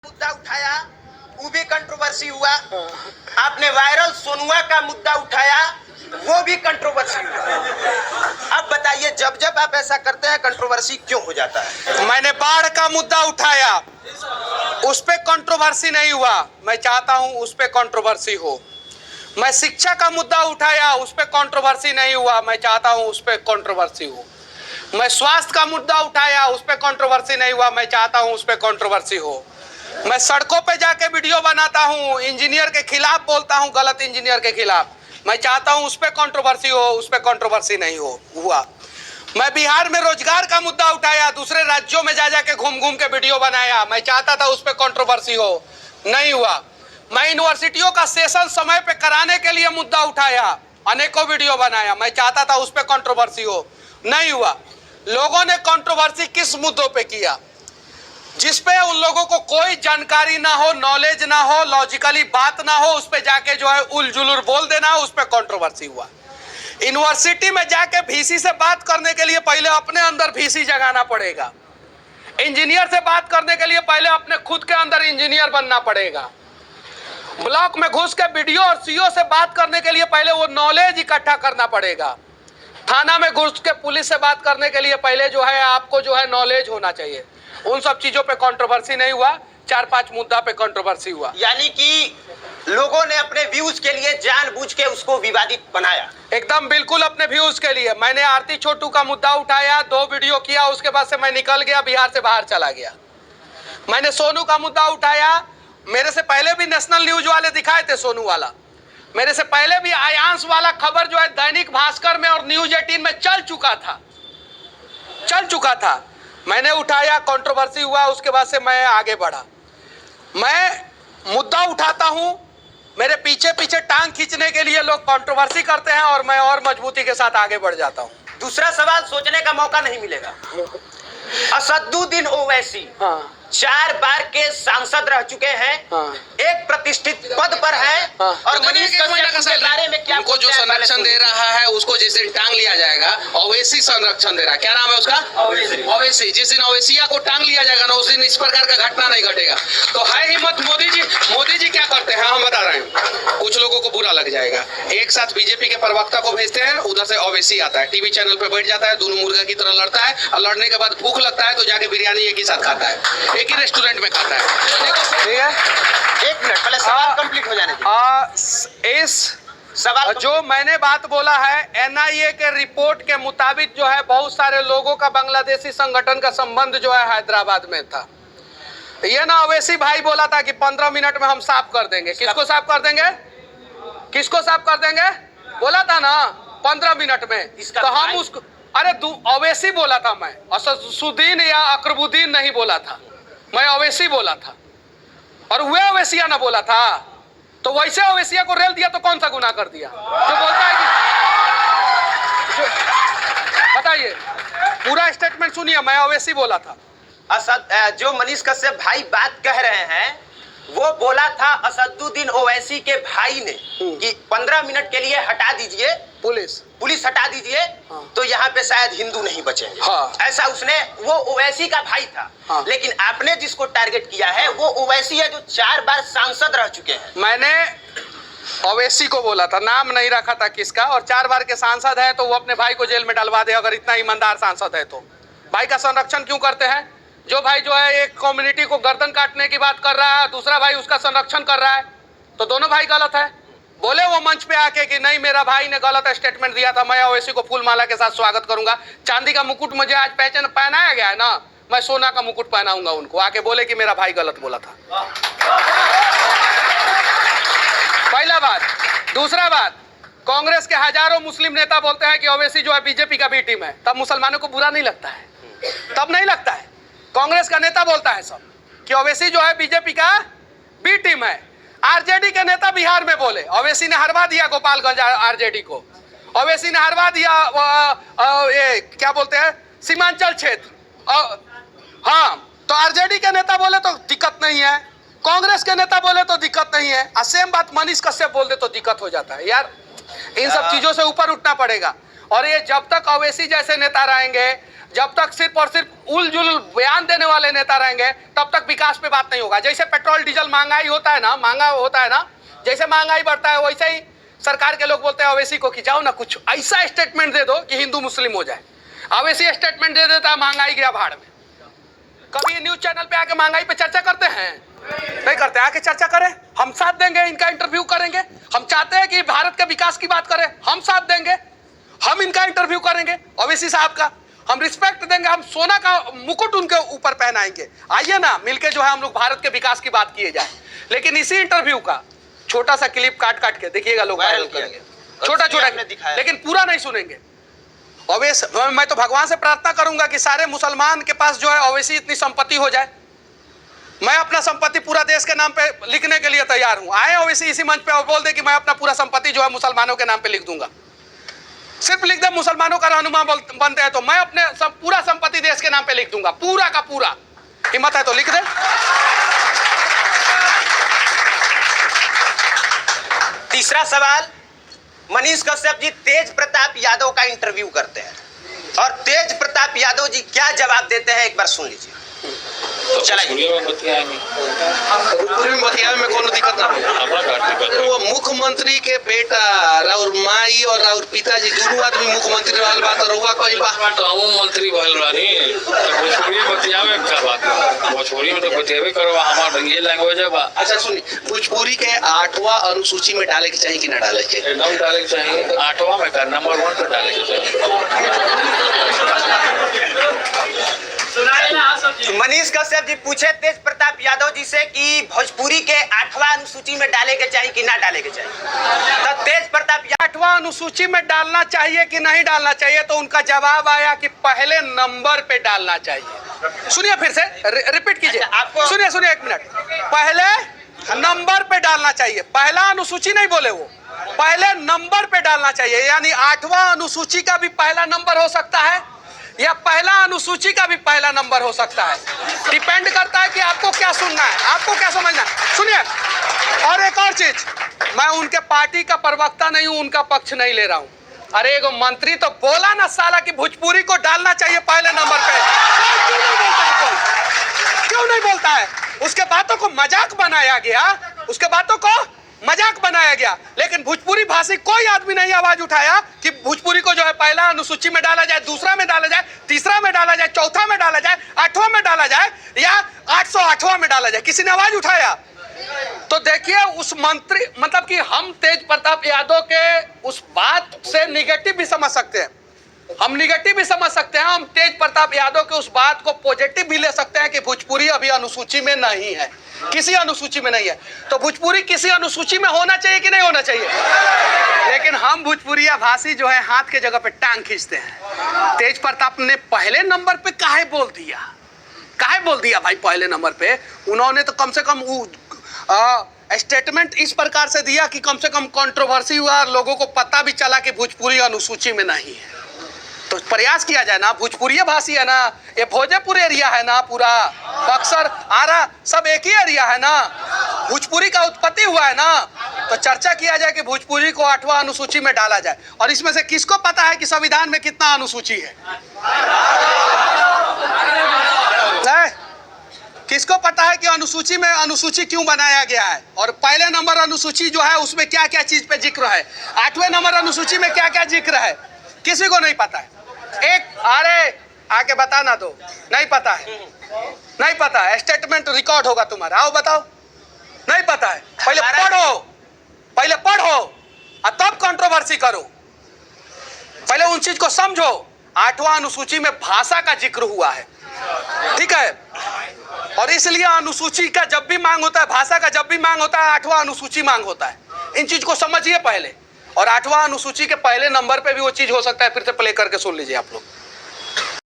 मुद्दा उठाया, वो भी कंट्रोवर्सी हुआ। आपने वायरल सोनुआ का मुद्दा उठाया, वो भी कंट्रोवर्सी हुआ। अब बताइए, जब जब आप ऐसा करते हैं कंट्रोवर्सी क्यों हो जाता है? मैंने बाढ़ का मुद्दा उठाया, उस पे कंट्रोवर्सी नहीं हुआ। मैं चाहता हूं उस पे कंट्रोवर्सी हो। मैं शिक्षा का मुद्दा उठाया, उस पे कंट्रोवर्सी नहीं हुआ। मैं चाहता हूं उस पे कंट्रोवर्सी हो। मैं स्वास्थ्य का मुद्दा उठाया, उस पे कंट्रोवर्सी नहीं हुआ। मैं चाहता हूं उस पे कंट्रोवर्सी हो। मैं सड़कों पे जाके वीडियो बनाता हूं, इंजीनियर के खिलाफ बोलता हूं, गलत इंजीनियर के खिलाफ। मैं चाहता हूं उस पे कंट्रोवर्सी हो, उस पे कंट्रोवर्सी नहीं हुआ। मैं बिहार में रोजगार का मुद्दा उठाया, दूसरे राज्यों में जा जाके घूम घूम के वीडियो बनाया। मैं चाहता था उस पे कंट्रोवर्सी हो, नहीं हुआ। मैं यूनिवर्सिटियों का सेशन समय पे कराने के लिए मुद्दा उठाया, अनेकों वीडियो बनाया। मैं चाहता था उस पे कंट्रोवर्सी हो, नहीं हुआ। लोगों ने कंट्रोवर्सी किस मुद्दों पे किया? जिसपे उन लोगों को कोई जानकारी ना हो, नॉलेज ना हो, लॉजिकली बात ना हो, उस पे जाके जो है उलझुलुर बोल देना, उस पे कंट्रोवर्सी हुआ। यूनिवर्सिटी में जाके वीसी से बात करने के लिए पहले अपने अंदर वीसी जगाना पड़ेगा। इंजीनियर से बात करने के लिए पहले अपने खुद के अंदर इंजीनियर बनना पड़ेगा। ब्लॉक में घुस के बीडीओ और सीओ से बात करने के लिए पहले वो नॉलेज इकट्ठा करना पड़ेगा। थाना में घुस के पुलिस से बात करने के लिए पहले जो है आपको जो है नॉलेज होना चाहिए। उन सब चीजों पे कंट्रोवर्सी नहीं हुआ, 4-5 मुद्दा पे कंट्रोवर्सी हुआ। यानी कि लोगों ने अपने व्यूज के लिए जानबूझ के उसको विवादित बनाया। एकदम बिल्कुल अपने व्यूज के लिए। मैंने आरती छोटू का मुद्दा उठाया, 2 वीडियो किया, उसके बाद से मैं निकल गया, बिहार से बाहर चला गया। मैंने सोनू का मुद्दा उठाया, मेरे से पहले भी नेशनल न्यूज वाले दिखाए थे सोनू वाला। मेरे से पहले भी आयांश वाला खबर जो है दैनिक भास्कर में और न्यूज 18 में चल चुका था। मैंने उठाया, कंट्रोवर्सी हुआ, उसके बाद से मैं आगे बढ़ा। मैं मुद्दा उठाता हूं, मेरे पीछे पीछे टांग खींचने के लिए लोग कंट्रोवर्सी करते हैं और मैं और मजबूती के साथ आगे बढ़ जाता हूं। दूसरा सवाल सोचने का मौका नहीं मिलेगा। असदुद्दीन ओवैसी 4 बार के सांसद रह चुके हैं, एक प्रतिष्ठित पद पर है, और मनीष कश्यप के बारे में क्या उनको जो संरक्षण दे रहा है उसको जिस दिन टांग लिया जाएगा, ओवैसी संरक्षण दे रहा है। क्या नाम है उसका? ओवैसी। जिस दिन ओवैसिया को टांग लिया जाएगा ना, उस दिन इस प्रकार का घटना नहीं घटेगा। तो है हिम्मत मोदी जी क्या करते हैं हम बता रहे हैं। कुछ लोगों को बुरा लग जाएगा, एक साथ बीजेपी के प्रवक्ता को भेजते हैं, उधर से ओवैसी आता है, टीवी चैनल पे बैठ जाता है, दोनों मुर्गा की तरह लड़ता है, और लड़ने के बाद भूख लगता है तो जाके बिरयानी एक ही साथ खाता है, एक ही रेस्टोरेंट में खाता है। ठीक है, 1 मिनट पहले सवाल कंप्लीट हो जाने दीजिए। इस सवाल जो मैंने बात बोला है, एनआईए के रिपोर्ट के मुताबिक जो है बहुत सारे लोगों का बांग्लादेशी संगठन का संबंध जो है हैदराबाद में था। ये ना ओवैसी भाई बोला था कि 15 मिनट में हम साफ कर देंगे। किसको साफ कर देंगे? किसको साफ कर देंगे बोला था ना 15 मिनट में। तो हम उसको, अरे ओवैसी बोला था मैं, असदुद्दीन या अकरबुद्दीन नहीं बोला था, मैं ओवैसी बोला था। और वे ओवैसिया ना बोला था, तो वैसे ओवैसिया को रेल दिया तो कौन सा गुनाह कर दिया जो बोलता है कि बताइए, पूरा स्टेटमेंट सुनिए। मैं ओवैसी बोला था। जो मनीष कश्यप भाई बात कह रहे हैं, वो बोला था असदुद्दीन ओवैसी के भाई ने कि 15 मिनट के लिए हटा दीजिए, पुलिस हटा दीजिए, तो यहाँ पे शायद हिंदू नहीं बचेंगे। ऐसा उसने, वो ओवैसी का भाई था। लेकिन आपने जिसको टारगेट किया है वो ओवैसी है जो 4 बार सांसद रह चुके हैं। मैंने ओवैसी को बोला था, नाम नहीं रखा था किसका, और 4 बार के सांसद है तो वो अपने भाई को जेल में डलवा दे अगर इतना ईमानदार सांसद है तो। भाई का संरक्षण क्यों करते हैं? जो भाई जो है एक कम्युनिटी को गर्दन काटने की बात कर रहा है, दूसरा भाई उसका संरक्षण कर रहा है, तो दोनों भाई गलत है। बोले वो मंच पे आके कि नहीं मेरा भाई ने गलत स्टेटमेंट दिया था, मैं ओवैसी को फूल माला के साथ स्वागत करूंगा। चांदी का मुकुट मुझे आज पहनाया गया है ना, मैं सोना का मुकुट पहनाऊंगा उनको। आके बोले कि मेरा भाई गलत बोला था। पहला बात। दूसरा बात, कांग्रेस के हजारों मुस्लिम नेता बोलते हैं कि ओवैसी जो है बीजेपी का बी टीम है, तब मुसलमानों को बुरा नहीं लगता है? तब नहीं लगता है। कांग्रेस का नेता बोलता है सब कि ओवैसी जो है बीजेपी का बी टीम है। आरजेडी के नेता बिहार में बोले, ओवैसी ने हरवा दिया गोपालगंज आरजेडी को, ओवैसी ने हरवा दिया ये क्या बोलते हैं सीमांचल क्षेत्र। हाँ, तो आरजेडी के नेता बोले तो दिक्कत नहीं है, कांग्रेस के नेता बोले तो दिक्कत नहीं है, और सेम बात मनीष कश्यप बोल दे तो दिक्कत हो जाता है। यार इन सब चीजों से ऊपर उठना पड़ेगा। और ये जब तक ओवैसी जैसे नेता रहेंगे, जब तक सिर्फ और सिर्फ उलझुल बयान देने वाले नेता रहेंगे तब तक विकास पे बात नहीं होगा। जैसे पेट्रोल डीजल महंगाई होता है ना, महंगा होता है ना, जैसे महंगाई बढ़ता है वैसे ही सरकार के लोग बोलते हैं ओवैसी को कि जाओ ना कुछ ऐसा स्टेटमेंट दे दो कि हिंदू मुस्लिम हो जाए। ओवैसी स्टेटमेंट दे देता है महंगाई गया भाड़ में। कभी न्यूज चैनल पे आके महंगाई पे चर्चा करते हैं? नहीं करते। आके चर्चा करें, हम साथ देंगे, इनका इंटरव्यू करेंगे। हम चाहते हैं कि भारत के विकास की बात करें, हम साथ देंगे, हम इनका इंटरव्यू करेंगे ओवैसी साहब का, हम रिस्पेक्ट देंगे, हम सोना का मुकुट उनके ऊपर पहनाएंगे। आइए ना मिलके जो है हम लोग भारत के विकास की बात किए जाए। लेकिन इसी इंटरव्यू का छोटा सा क्लिप काट काट के देखिएगा, लोग वायरल करेंगे, छोटा छोटा, लेकिन पूरा नहीं सुनेंगे। ओवैसी, मैं तो भगवान से प्रार्थना करूंगा कि सारे मुसलमान के पास जो है ओवैसी इतनी संपत्ति हो जाए। मैं अपना संपत्ति पूरा देश के नाम पे लिखने के लिए तैयार हूं। आए ओवैसी इसी मंच पे और बोल दे कि मैं अपना पूरा संपत्ति जो है मुसलमानों के नाम पे लिख दूंगा। सिर्फ लिख दे मुसलमानों का रहनुमा बनते हैं तो मैं अपने पूरा संपत्ति देश के नाम पे लिख दूंगा, पूरा का पूरा। हिम्मत है तो लिख दे। तीसरा सवाल, मनीष कश्यप जी तेज प्रताप यादव का इंटरव्यू करते हैं और तेज प्रताप यादव जी क्या जवाब देते हैं, एक बार सुन लीजिए। भोजपुरी में बतिया में कोनो दिक्कत ना हो। वो मुख्यमंत्री के बेटा राउर माई और राउर पिताजी दोनों आदमी मुख्यमंत्री रहल बात रहुआ कई बात तो हम मंत्री भइल बानी। भोजपुरी में बतिया में का बात बा? भोजपुरी में तो बतियाबे करवा, हमार ये लैंग्वेज है बा। अच्छा सुनी, भोजपुरी के 8वां अनुसूची में डाले के चाहिए कि ना डाले के? एकदम डाले के चाहिए। 8वां में का नंबर 1 पे डाले के चाहिए। मनीष कश्यप जी पूछे तेज प्रताप यादव जी से कि भोजपुरी के 8वां अनुसूची में डाले के चाहिए कि ना डाले के चाहिए, तो तेज प्रताप 8वां अनुसूची में डालना चाहिए कि नहीं डालना चाहिए, तो उनका जवाब आया कि पहले नंबर पे डालना चाहिए। सुनिए फिर से, रिपीट कीजिए। आपको सुनिए सुनिए, एक मिनट। पहले नंबर पे डालना चाहिए, पहला अनुसूची नहीं बोले वो, पहले नंबर पे डालना चाहिए। यानी 8वां अनुसूची का भी पहला नंबर हो सकता है या पहला अनुसूची का भी पहला नंबर हो सकता है। डिपेंड करता है कि आपको क्या सुनना है, आपको क्या समझना है। सुनिए, और एक और चीज, मैं उनके पार्टी का प्रवक्ता नहीं हूं, उनका पक्ष नहीं ले रहा हूं। अरे एगो मंत्री तो बोला ना साला कि भोजपुरी को डालना चाहिए पहले नंबर पे। क्यों नहीं बोलता है? उसके बातों को मजाक बनाया गया, उसके बातों को मजाक बनाया गया, लेकिन भोजपुरी भाषी कोई आदमी नहीं आवाज उठाया कि भोजपुरी को जो है पहला अनुसूची में डाला जाए, दूसरा में डाला जाए, तीसरा में डाला जाए, चौथा में डाला जाए, 8वां में डाला जाए या 808वां में डाला जाए। किसी ने आवाज उठाया? तो देखिए उस मंत्री, मतलब कि हम तेज प्रताप यादव के उस बात से निगेटिव भी समझ सकते हैं, हम निगेटिव भी समझ सकते हैं, हम तेज प्रताप यादव के उस बात को पॉजिटिव भी ले सकते हैं कि भोजपुरी अभी अनुसूची में नहीं है, किसी अनुसूची में नहीं है। तो भोजपुरी किसी अनुसूची में होना चाहिए कि नहीं होना चाहिए? लेकिन हम भोजपुरिया भाषी जो है हाथ के जगह पे टांग खींचते हैं। तेज प्रताप ने पहले नंबर पे काहे बोल दिया, काहे बोल दिया भाई पहले नंबर पे? उन्होंने तो कम से कम स्टेटमेंट इस प्रकार से दिया कि कम से कम कंट्रोवर्सी हुआ और लोगों को पता भी चला कि भोजपुरी अनुसूची में नहीं है। तो प्रयास किया जाए ना, भोजपुरी भाषी है ना, ये भोजपुर एरिया है ना, पूरा बक्सर आरा सब एक ही एरिया है ना, भोजपुरी का उत्पत्ति हुआ है ना। तो चर्चा किया जाए कि भोजपुरी को 8वां अनुसूची में डाला जाए। और इसमें से किसको पता है कि संविधान में कितना अनुसूची है? किसको पता है कि अनुसूची में अनुसूची क्यों बनाया गया है और पहले नंबर अनुसूची जो है उसमें क्या क्या चीज पे जिक्र है, 8वें नंबर अनुसूची में क्या क्या जिक्र है? किसी को नहीं पता है। एक अरे आके बताना, तो नहीं पता है, नहीं पता है। स्टेटमेंट रिकॉर्ड होगा तुम्हारा, आओ बताओ। नहीं पता है, पहले पढ़ो, पहले पढ़ो और तब कंट्रोवर्सी करो। पहले उन चीज को समझो। 8वां अनुसूची में भाषा का जिक्र हुआ है, ठीक है, और इसलिए अनुसूची का जब भी मांग होता है, भाषा का जब भी मांग होता है, 8वां अनुसूची मांग होता है। इन चीज को समझिए पहले। और 8वां अनुसूची के पहले नंबर पे भी वो चीज हो सकता है, फिर से प्ले करके सुन लीजिए आप लोग।